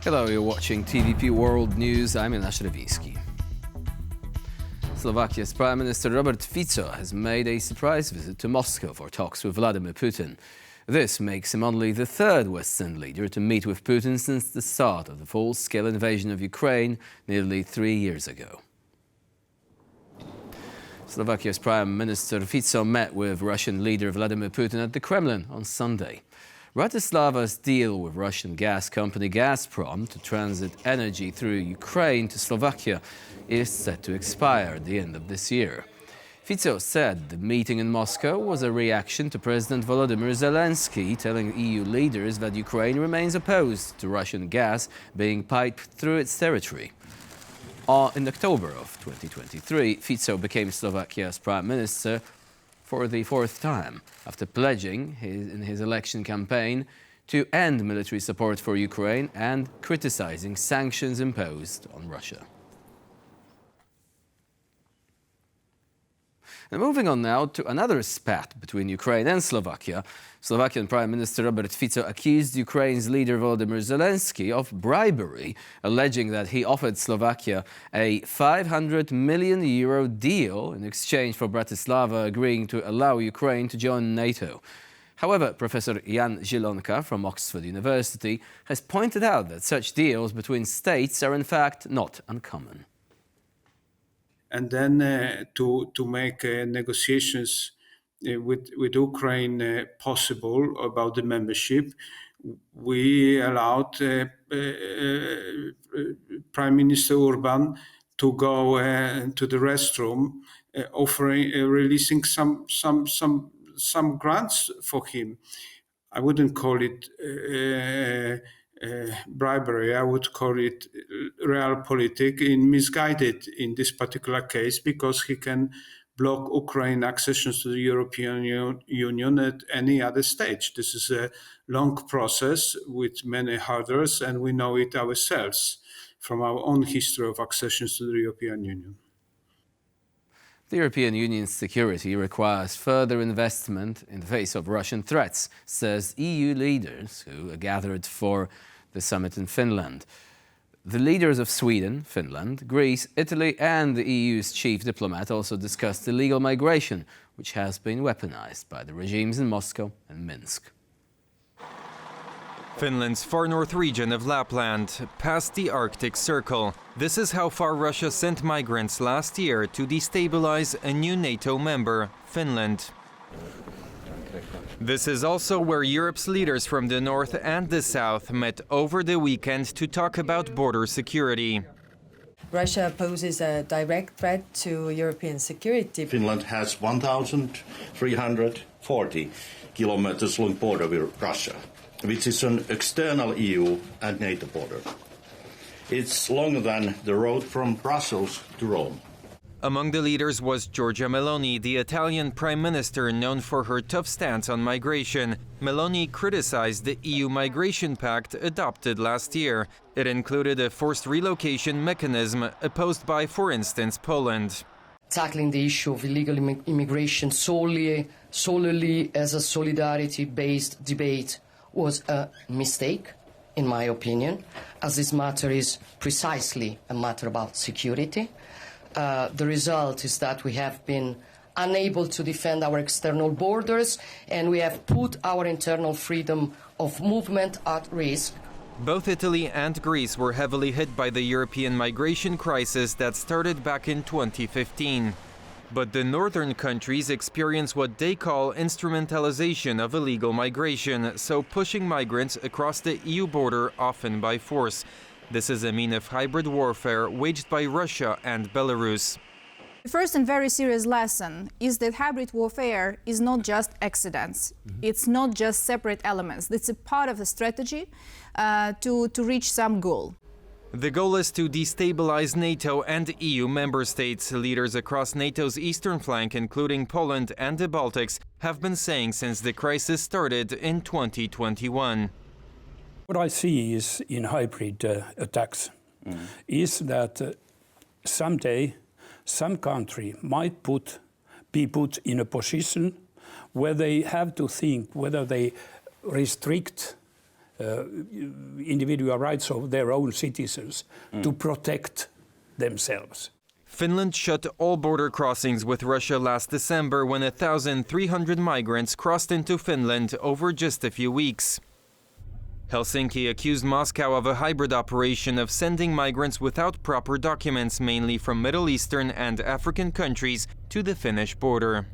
Hello, you're watching TVP World News. I'm Janusz Rewiński. Slovakia's Prime Minister Robert Fico has made a surprise visit to Moscow for talks with Vladimir Putin. This makes him only the third Western leader to meet with Putin since the start of the full-scale invasion of Ukraine nearly 3 years ago. Slovakia's Prime Minister Fico met with Russian leader Vladimir Putin at the Kremlin on Sunday. Bratislava's deal with Russian gas company Gazprom to transit energy through Ukraine to Slovakia is set to expire at the end of this year. Fico said the meeting in Moscow was a reaction to President Volodymyr Zelensky telling EU leaders that Ukraine remains opposed to Russian gas being piped through its territory. In October of 2023, Fico became Slovakia's Prime Minister for the fourth time, after pledging in his election campaign to end military support for Ukraine and criticizing sanctions imposed on Russia. And moving on now to another spat between Ukraine and Slovakia. Slovakian Prime Minister Robert Fico accused Ukraine's leader Volodymyr Zelensky of bribery, alleging that he offered Slovakia a €500 million deal in exchange for Bratislava agreeing to allow Ukraine to join NATO. However, Professor Jan Zielonka from Oxford University has pointed out that such deals between states are in fact not uncommon. And then to make negotiations with Ukraine possible about the membership, we allowed Prime Minister Orban to go to the restroom, releasing some grants for him. I wouldn't call it bribery. I would call it realpolitik in misguided in this particular case, because he can block Ukraine accessions to the European Union at any other stage. This is a long process with many hurdles, and we know it ourselves from our own history of accessions to the European Union. The European Union's security requires further investment in the face of Russian threats, says EU leaders who gathered for the summit in Finland. The leaders of Sweden, Finland, Greece, Italy and the EU's chief diplomat also discussed illegal migration, which has been weaponized by the regimes in Moscow and Minsk. Finland's far north region of Lapland, past the Arctic Circle. This is how far Russia sent migrants last year to destabilize a new NATO member, Finland. This is also where Europe's leaders from the north and the south met over the weekend to talk about border security. Russia poses a direct threat to European security. Finland has 1,340 kilometers long border with Russia, which is an external EU and NATO border. It's longer than the road from Brussels to Rome. Among the leaders was Giorgia Meloni, the Italian prime minister known for her tough stance on migration. Meloni criticized the EU migration pact adopted last year. It included a forced relocation mechanism opposed by, for instance, Poland. Tackling the issue of illegal immigration solely as a solidarity-based debate was a mistake, in my opinion, as this matter is precisely a matter about security. The result is that we have been unable to defend our external borders, and we have put our internal freedom of movement at risk. Both Italy and Greece were heavily hit by the European migration crisis that started back in 2015. But the northern countries experience what they call instrumentalization of illegal migration, so pushing migrants across the EU border, often by force. This is a mean of hybrid warfare waged by Russia and Belarus. The first and very serious lesson is that hybrid warfare is not just accidents. It's not just separate elements. It's a part of a strategy to reach some goal. The goal is to destabilize NATO and EU member states. Leaders across NATO's eastern flank, including Poland and the Baltics, have been saying since the crisis started in 2021. What I see is in hybrid attacks is that someday some country might be put in a position where they have to think whether they restrict individual rights of their own citizens to protect themselves. Finland shut all border crossings with Russia last December when 1,300 migrants crossed into Finland over just a few weeks. Helsinki accused Moscow of a hybrid operation of sending migrants without proper documents, mainly from Middle Eastern and African countries, to the Finnish border.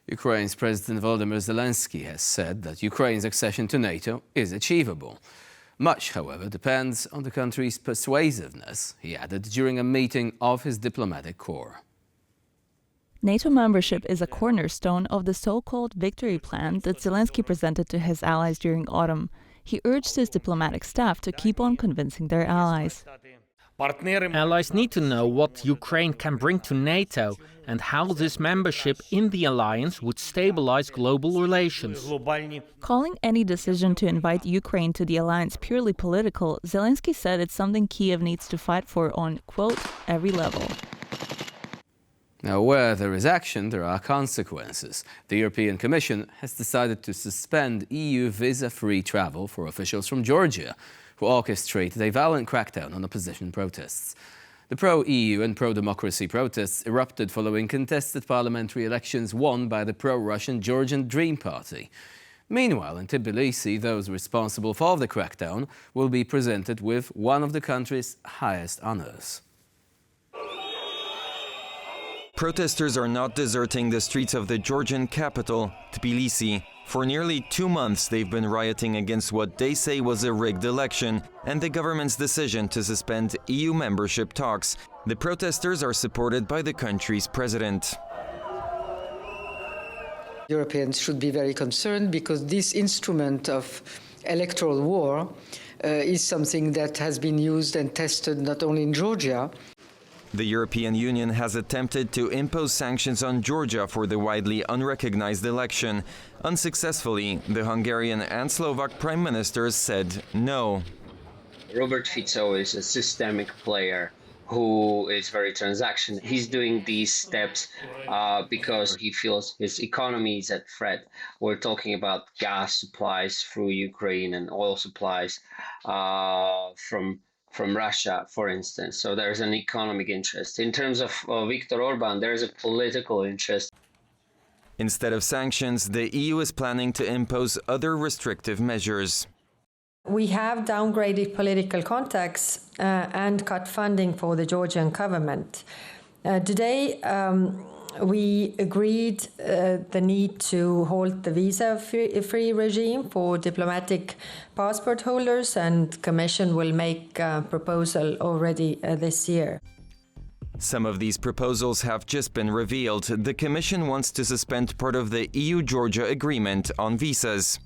Ukraine's President Volodymyr Zelensky has said that Ukraine's accession to NATO is achievable. Much, however, depends on the country's persuasiveness, he added during a meeting of his diplomatic corps. NATO membership is a cornerstone of the so-called victory plan that Zelensky presented to his allies during autumn. He urged his diplomatic staff to keep on convincing their allies. Allies need to know what Ukraine can bring to NATO and how this membership in the alliance would stabilize global relations. Calling any decision to invite Ukraine to the alliance purely political, Zelensky said it's something Kiev needs to fight for on, quote, every level. Now, where there is action, there are consequences. The European Commission has decided to suspend EU visa-free travel for officials from Georgia, who orchestrated a violent crackdown on opposition protests. The pro-EU and pro-democracy protests erupted following contested parliamentary elections won by the pro-Russian Georgian Dream Party. Meanwhile, in Tbilisi, those responsible for the crackdown will be presented with one of the country's highest honors. Protesters are not deserting the streets of the Georgian capital, Tbilisi. For nearly 2 months, they've been rioting against what they say was a rigged election and the government's decision to suspend EU membership talks. The protesters are supported by the country's president. Europeans should be very concerned because this instrument of electoral war is something that has been used and tested not only in Georgia. The European Union has attempted to impose sanctions on Georgia for the widely unrecognized election. Unsuccessfully, the Hungarian and Slovak prime ministers said no. Robert Fico is a systemic player who is very transactional. He's doing these steps because he feels his economy is at threat. We're talking about gas supplies through Ukraine and oil supplies from Russia, for instance. So there's an economic interest. In terms of Viktor Orban, there's a political interest. Instead of sanctions, the EU is planning to impose other restrictive measures. We have downgraded political contacts and cut funding for the Georgian government. Today, we agreed the need to halt the visa-free regime for diplomatic passport holders, and Commission will make a proposal already this year. Some of these proposals have just been revealed. The Commission wants to suspend part of the EU-Georgia agreement on visas.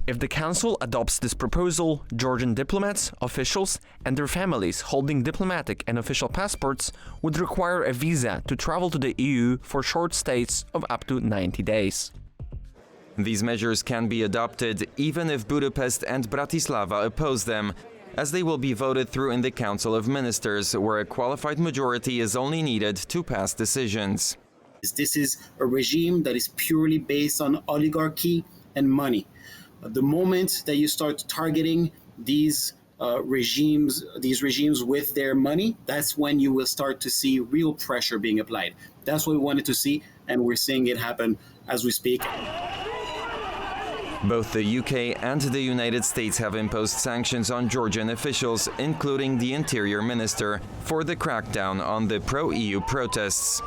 If the Council adopts this proposal, Georgian diplomats, officials, and their families holding diplomatic and official passports would require a visa to travel to the EU for short stays of up to 90 days. These measures can be adopted even if Budapest and Bratislava oppose them, as they will be voted through in the Council of Ministers, where a qualified majority is only needed to pass decisions. This is a regime that is purely based on oligarchy and money. The moment that you start targeting these regimes with their money, that's when you will start to see real pressure being applied. That's what we wanted to see, and we're seeing it happen as we speak. Both the UK and the United States have imposed sanctions on Georgian officials, including the Interior Minister, for the crackdown on the pro-EU protests.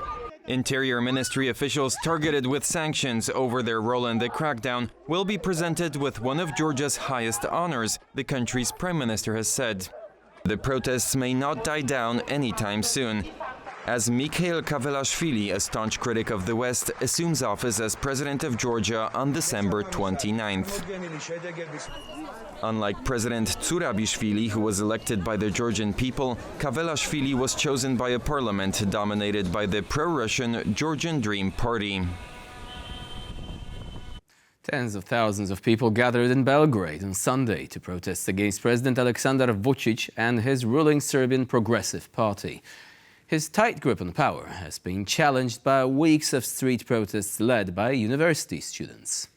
Interior Ministry officials targeted with sanctions over their role in the crackdown will be presented with one of Georgia's highest honors, the country's prime minister has said. The protests may not die down anytime soon, as Mikhail Kavelashvili, a staunch critic of the West, assumes office as president of Georgia on December 29th. Unlike President Tsurabishvili, who was elected by the Georgian people, Kavelashvili was chosen by a parliament dominated by the pro-Russian Georgian Dream Party. Tens of thousands of people gathered in Belgrade on Sunday to protest against President Aleksandar Vučić and his ruling Serbian Progressive Party. His tight grip on power has been challenged by weeks of street protests led by university students.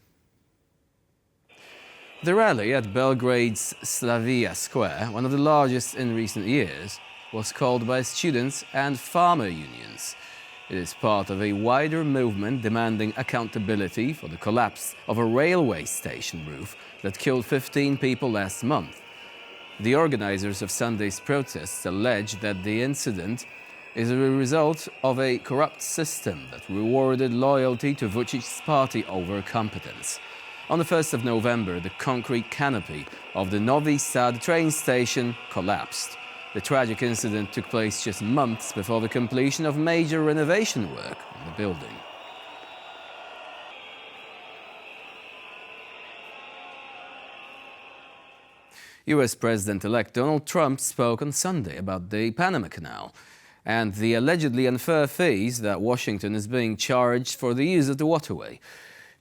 The rally at Belgrade's Slavia Square, one of the largest in recent years, was called by students and farmer unions. It is part of a wider movement demanding accountability for the collapse of a railway station roof that killed 15 people last month. The organizers of Sunday's protests allege that the incident is a result of a corrupt system that rewarded loyalty to Vucic's party over competence. On the 1st of November, the concrete canopy of the Novi Sad train station collapsed. The tragic incident took place just months before the completion of major renovation work on the building. US President-elect Donald Trump spoke on Sunday about the Panama Canal and the allegedly unfair fees that Washington is being charged for the use of the waterway.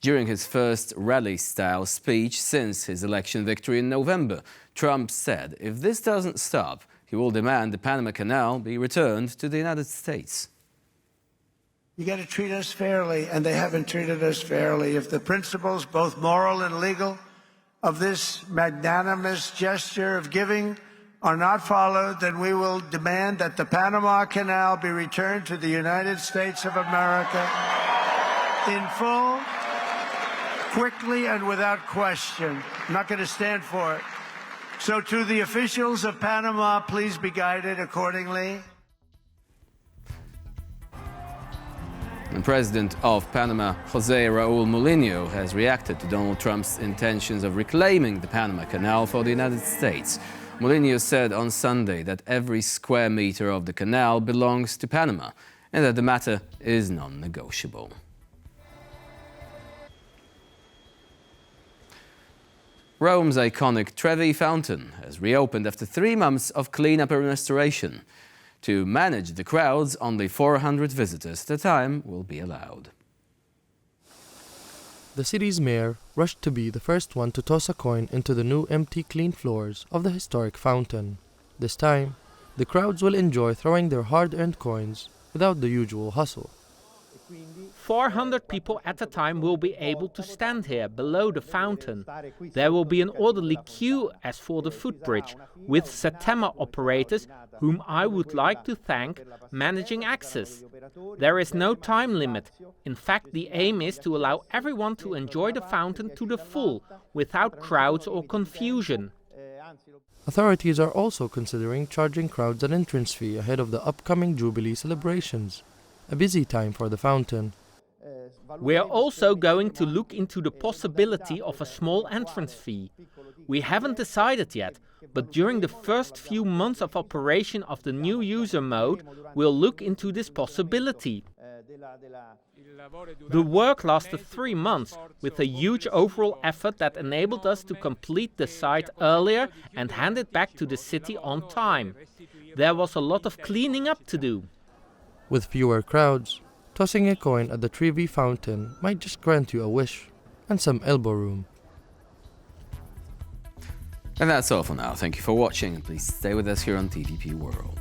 During his first rally-style speech since his election victory in November, Trump said if this doesn't stop, he will demand the Panama Canal be returned to the United States. You got to treat us fairly, and they haven't treated us fairly. If the principles, both moral and legal, of this magnanimous gesture of giving are not followed, then we will demand that the Panama Canal be returned to the United States of America in full, quickly, and without question. I'm not going to stand for it. So to the officials of Panama, please be guided accordingly. The president of Panama, José Raúl Mulino, has reacted to Donald Trump's intentions of reclaiming the Panama Canal for the United States. Mulino said on Sunday that every square meter of the canal belongs to Panama and that the matter is non-negotiable. Rome's iconic Trevi Fountain has reopened after 3 months of cleanup and restoration. To manage the crowds, only 400 visitors at a time will be allowed. The city's mayor rushed to be the first one to toss a coin into the new empty clean floors of the historic fountain. This time, the crowds will enjoy throwing their hard-earned coins without the usual hustle. 400 people at a time will be able to stand here below the fountain. There will be an orderly queue as for the footbridge, with Setema operators, whom I would like to thank, managing access. There is no time limit. In fact, the aim is to allow everyone to enjoy the fountain to the full, without crowds or confusion. Authorities are also considering charging crowds an entrance fee ahead of the upcoming Jubilee celebrations, a busy time for the fountain. We are also going to look into the possibility of a small entrance fee. We haven't decided yet, but during the first few months of operation of the new user mode, we'll look into this possibility. The work lasted 3 months, with a huge overall effort that enabled us to complete the site earlier and hand it back to the city on time. There was a lot of cleaning up to do. With fewer crowds, tossing a coin at the Trevi Fountain might just grant you a wish and some elbow room. And that's all for now. Thank you for watching, and please stay with us here on TVP World.